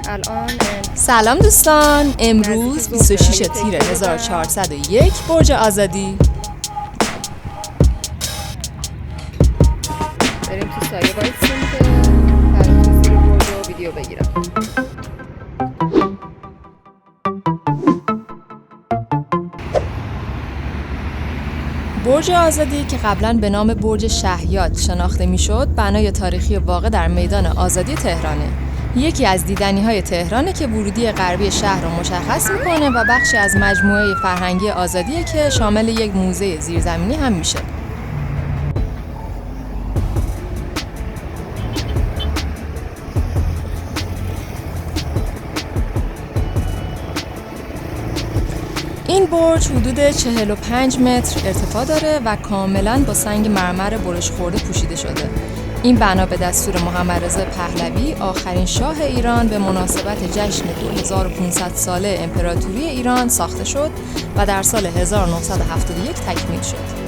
الان سلام دوستان، امروز 26 تیر 1401 برج آزادی. بریم تو سایه وایسیم که براتون زیر برج و ویدیو بگیرم. برج آزادی که قبلا به نام برج شهیات شناخته میشد، بنای تاریخی واقع در میدان آزادی تهرانه. یکی از دیدنی‌های تهرانه که ورودی غربی شهر رو مشخص میکنه و بخشی از مجموعه فرهنگی آزادیه که شامل یک موزه زیرزمینی هم میشه. این برج حدود 45 متر ارتفاع داره و کاملاً با سنگ مرمر برش خورده پوشیده شده. این بنا به دستور محمد رضا پهلوی، آخرین شاه ایران، به مناسبت جشن 2500 ساله امپراتوری ایران ساخته شد و در سال 1971 تکمیل شد.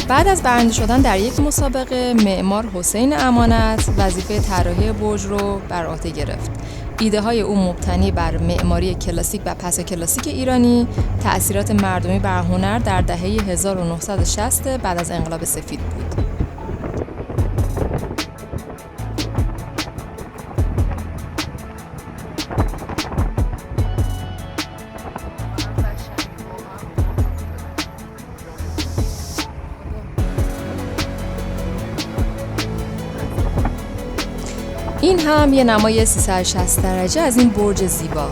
بعد از برنده شدن در یک مسابقه، معمار حسین امانت وظیفه طراحی برج رو بر عهده گرفت. ایده های او مبتنی بر معماری کلاسیک و پس کلاسیک ایرانی، تأثیرات مردمی بر هنر در دهه 1960 بعد از انقلاب سفید بود. این هم یه نمای 360 درجه از این برج زیبا.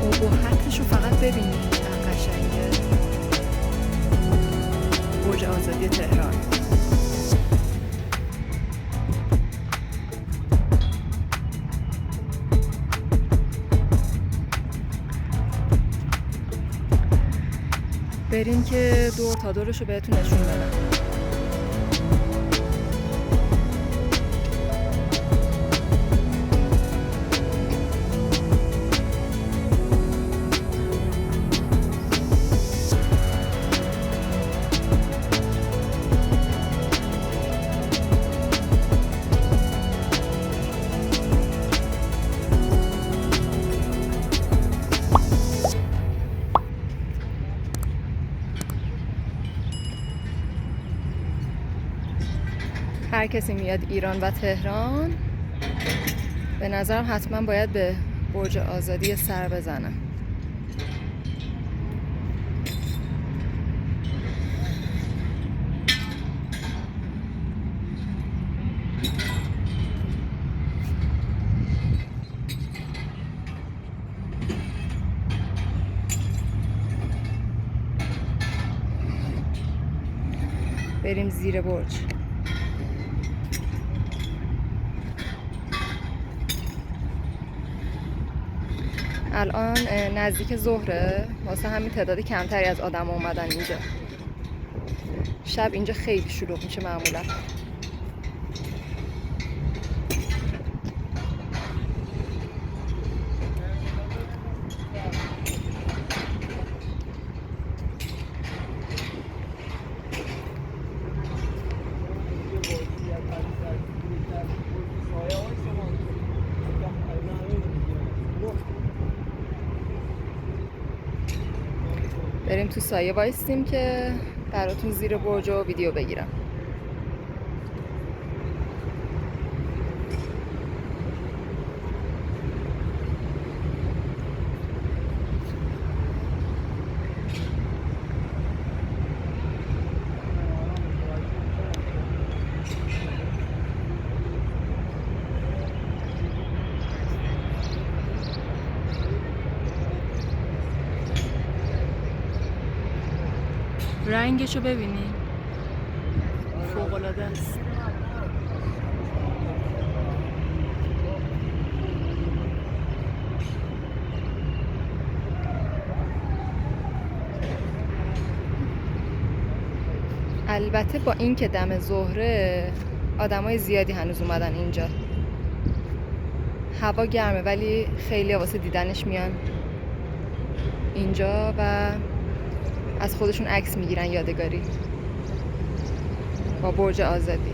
او خطشو فقط ببینید، قشنگه. برج آزادی تهران. بریم که دور تا دورشو بهتون نشون بدم. هر کسی میاد ایران و تهران، به نظرم حتما باید به برج آزادی سر بزنه. بریم زیر برج. الان نزدیک ظهره، واسه همین تعداد کمتری از آدم اومدن اینجا. شب اینجا خیلی شلوغ میشه معمولا. بریم تو سایه وایستیم که براتون زیر برج و ویدیو بگیرم. رنگشو ببینید، فوق‌العاده است. البته با این که دم ظهره آدمای زیادی هنوز اومدن اینجا. هوا گرمه ولی خیلی واسه دیدنش میان اینجا و از خودشون عکس میگیرن یادگاری با برج آزادی.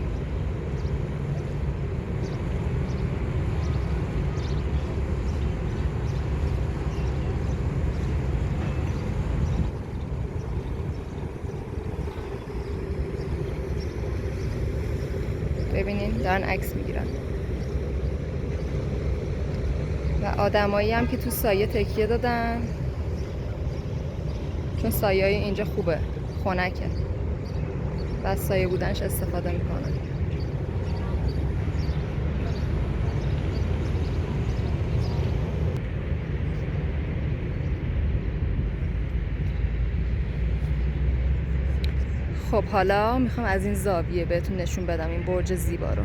ببینین دارن عکس میگیرن و آدمایی هم که تو سایه تکیه دادن چون سایه های اینجا خوبه، خنکه و از سایه بودنش استفاده میکنن. خب حالا میخوام از این زاویه بهتون نشون بدم این برج زیبا رو.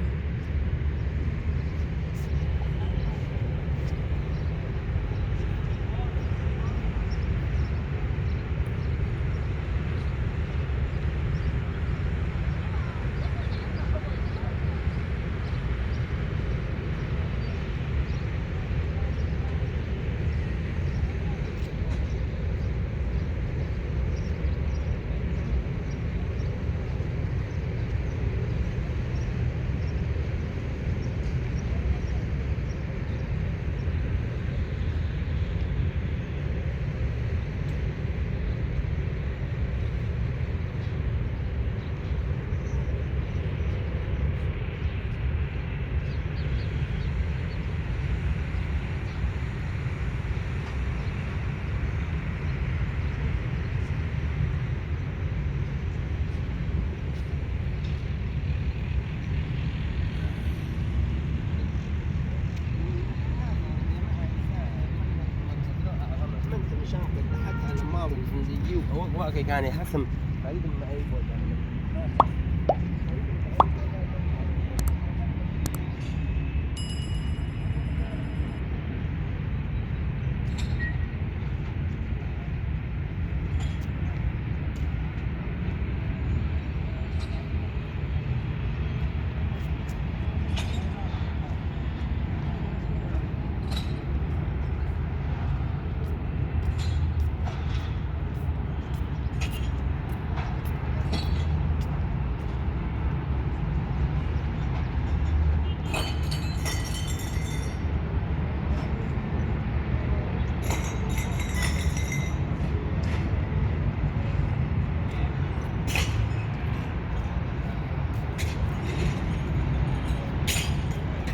وقت كان يحسم بعيد من أي